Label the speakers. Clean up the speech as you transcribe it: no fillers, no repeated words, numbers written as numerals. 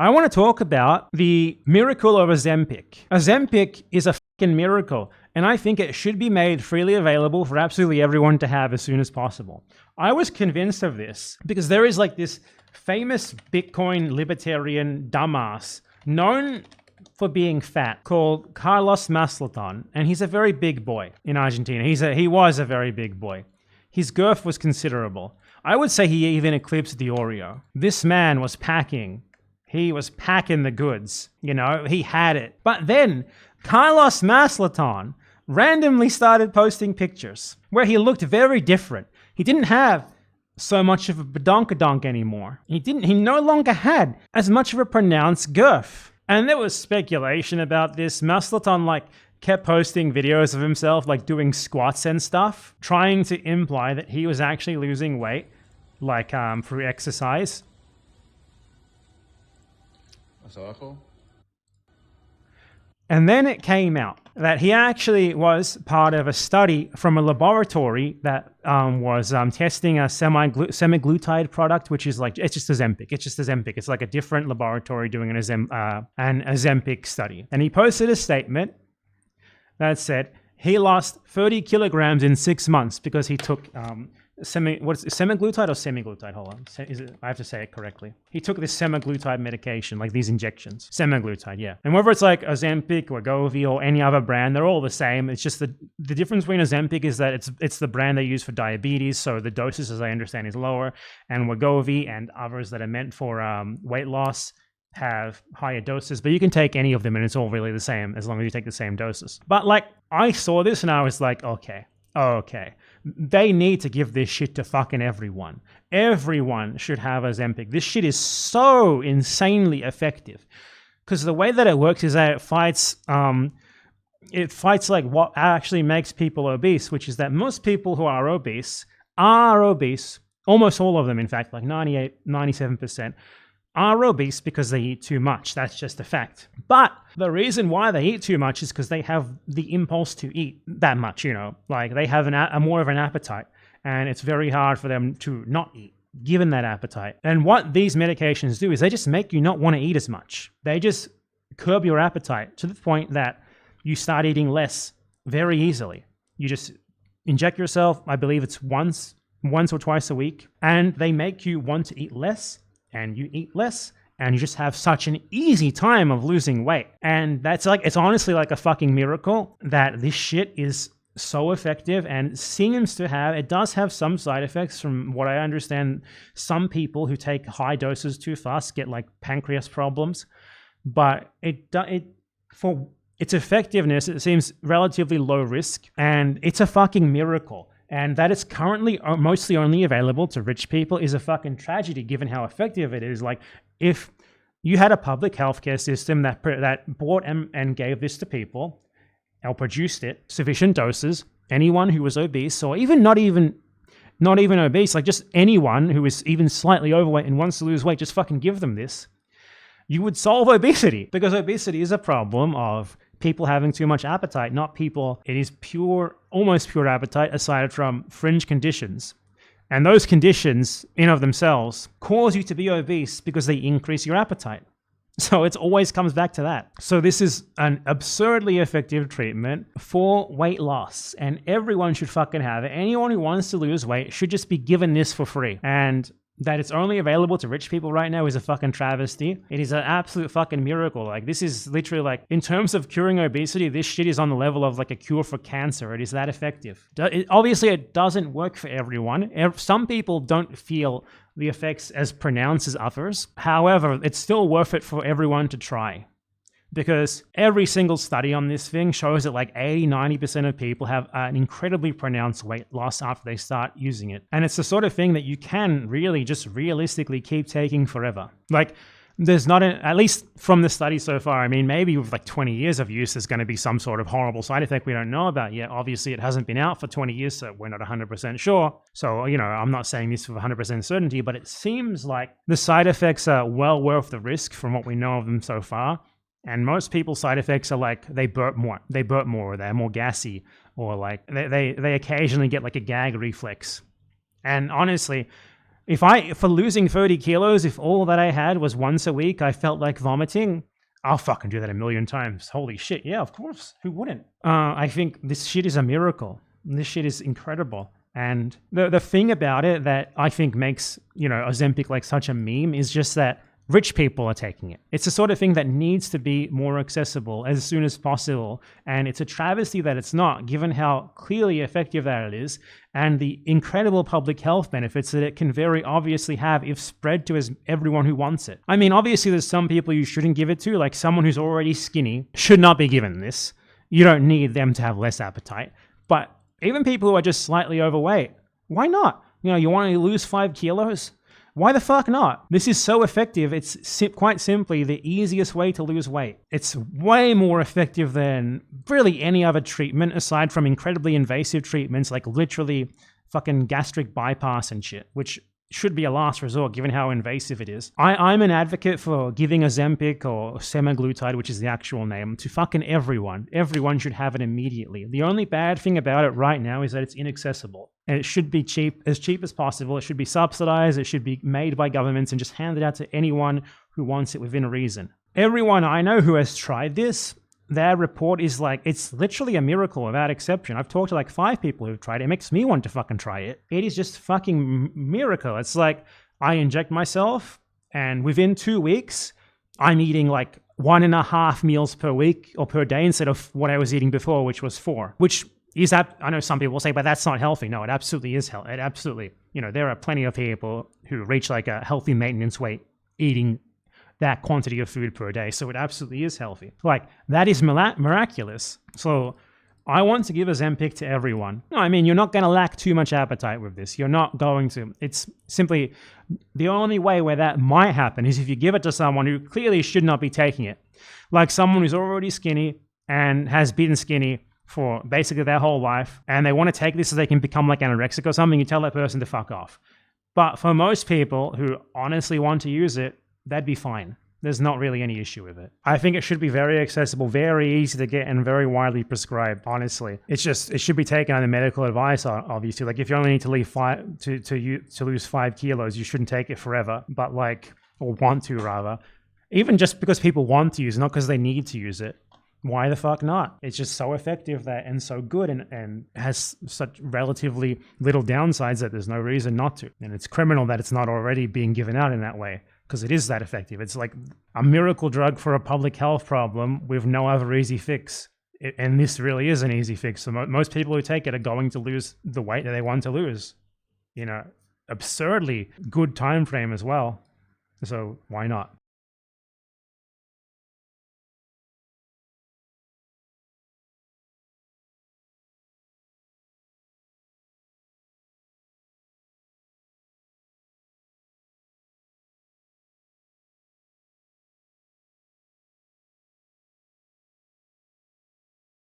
Speaker 1: I want to talk about the miracle of Ozempic. Ozempic is a fucking miracle, and I think it should be made freely available for absolutely everyone to have as soon as possible. I was convinced of this because there is like this famous Bitcoin libertarian dumbass known for being fat called Carlos Maslaton, and he's a very big boy in Argentina. He was a very big boy. His girth was considerable. I would say he even eclipsed the Oreo. This man was packing. He was packing the goods, you know, he had it. But then Carlos Maslaton randomly started posting pictures where he looked very different. He didn't have so much of a badonkadonk anymore. He no longer had as much of a pronounced girth. And there was speculation about this. Maslaton kept posting videos of himself doing squats and stuff, trying to imply that he was actually losing weight through exercise. And then it came out that he actually was part of a study from a laboratory that was testing a semaglutide product, which is it's just Ozempic. It's just Ozempic. It's like a different laboratory doing an Ozempic study. And he posted a statement that said he lost 30 kilograms in 6 months because he took semaglutide or semaglutide? Hold on. I have to say it correctly. He took this semaglutide medication, these injections. Semaglutide, yeah. And whether it's Ozempic or WEGOVY or any other brand, they're all the same. It's just the difference between Ozempic is that it's the brand they use for diabetes, so the doses, as I understand, is lower. And WEGOVY and others that are meant for weight loss have higher doses, but you can take any of them and it's all really the same as long as you take the same doses. But I saw this and I was like, okay. They need to give this shit to fucking everyone. Everyone should have Ozempic. This shit is so insanely effective. Because the way that it works is that it fights what actually makes people obese, which is that most people who are obese, almost all of them, in fact, 98, 97%, are obese because they eat too much. That's just a fact. But the reason why they eat too much is because they have the impulse to eat that much, they have a more of an appetite, and it's very hard for them to not eat given that appetite. And what these medications do is they just make you not want to eat as much. They just curb your appetite to the point that you start eating less very easily. You just inject yourself, I believe it's once or twice a week, and they make you want to eat less, and you eat less, and you just have such an easy time of losing weight. And that's it's honestly a fucking miracle that this shit is so effective, and it does have some side effects. From what I understand, some people who take high doses too fast get pancreas problems, but for its effectiveness, it seems relatively low risk, and it's a fucking miracle. And that it's currently mostly only available to rich people is a fucking tragedy, given how effective it is. If you had a public healthcare system that bought and gave this to people, or produced it, sufficient doses, anyone who was obese, or even not even obese, just anyone who is even slightly overweight and wants to lose weight, just fucking give them this, you would solve obesity. Because obesity is a problem of people having too much appetite, not people. It is almost pure appetite aside from fringe conditions. And those conditions in of themselves cause you to be obese because they increase your appetite. So it always comes back to that. So this is an absurdly effective treatment for weight loss, and everyone should fucking have it. Anyone who wants to lose weight should just be given this for free. And that it's only available to rich people right now is a fucking travesty. It is an absolute fucking miracle. This is literally in terms of curing obesity, this shit is on the level of a cure for cancer. It is that effective. Obviously, it doesn't work for everyone. Some people don't feel the effects as pronounced as others. However, it's still worth it for everyone to try. Because every single study on this thing shows that 80-90% of people have an incredibly pronounced weight loss after they start using it. And it's the sort of thing that you can really just realistically keep taking forever. There's not, at least from the study so far, maybe with 20 years of use, there's going to be some sort of horrible side effect we don't know about yet. Obviously, it hasn't been out for 20 years, so we're not 100% sure. So, I'm not saying this with 100% certainty, but it seems like the side effects are well worth the risk from what we know of them so far. And most people's side effects are they burp more, or they're more gassy, or they occasionally get a gag reflex. And honestly, For losing 30 kilos, if all that I had was once a week, I felt like vomiting, I'll fucking do that a million times. Holy shit. Yeah, of course. Who wouldn't? I think this shit is a miracle. This shit is incredible. And the thing about it that I think makes, Ozempic like such a meme is just that rich people are taking it. It's the sort of thing that needs to be more accessible as soon as possible. And it's a travesty that it's not, given how clearly effective that it is and the incredible public health benefits that it can very obviously have if spread to everyone who wants it. I mean, obviously there's some people you shouldn't give it to, like someone who's already skinny should not be given this. You don't need them to have less appetite. But even people who are just slightly overweight, why not? You want to lose 5 kilos? Why the fuck not? This is so effective. It's quite simply the easiest way to lose weight. It's way more effective than really any other treatment aside from incredibly invasive treatments like literally fucking gastric bypass and shit, which should be a last resort given how invasive it is. I'm an advocate for giving Ozempic or Semaglutide, which is the actual name, to fucking everyone. Everyone should have it immediately. The only bad thing about it right now is that it's inaccessible. And it should be cheap as possible. It should be subsidized. It should be made by governments and just handed out to anyone who wants it within reason. Everyone I know who has tried this, their report is like, it's literally a miracle without exception. I've talked to like 5 people who've tried it. It makes me want to fucking try it. It is just fucking miracle. It's like I inject myself and within 2 weeks, I'm eating like 1.5 meals per week or per day instead of what I was eating before, which was 4, which is that, I know some people will say, but that's not healthy. No, it absolutely is healthy. It absolutely, there are plenty of people who reach like a healthy maintenance weight eating that quantity of food per day. So it absolutely is healthy. Like, that is miraculous. So I want to give Ozempic to everyone. No, I mean, you're not going to lack too much appetite with this. You're not going to. It's simply the only way where that might happen is if you give it to someone who clearly should not be taking it. Like someone who's already skinny and has been skinny for basically their whole life, and they want to take this so they can become like anorexic or something, you tell that person to fuck off. But for most people who honestly want to use it, that'd be fine. There's not really any issue with it. I think it should be very accessible, very easy to get, and very widely prescribed, honestly. It's just, it should be taken under medical advice, obviously. Like, if you only need to lose 5 kilos, you shouldn't take it forever, but like, or want to rather. Even just because people want to use it, not because they need to use it. Why the fuck not? It's just so effective and so good and has such relatively little downsides that there's no reason not to. And it's criminal that it's not already being given out in that way, because it is that effective. It's like a miracle drug for a public health problem with no other easy fix. And this really is an easy fix. So most people who take it are going to lose the weight that they want to lose. Absurdly good time frame as well. So why not?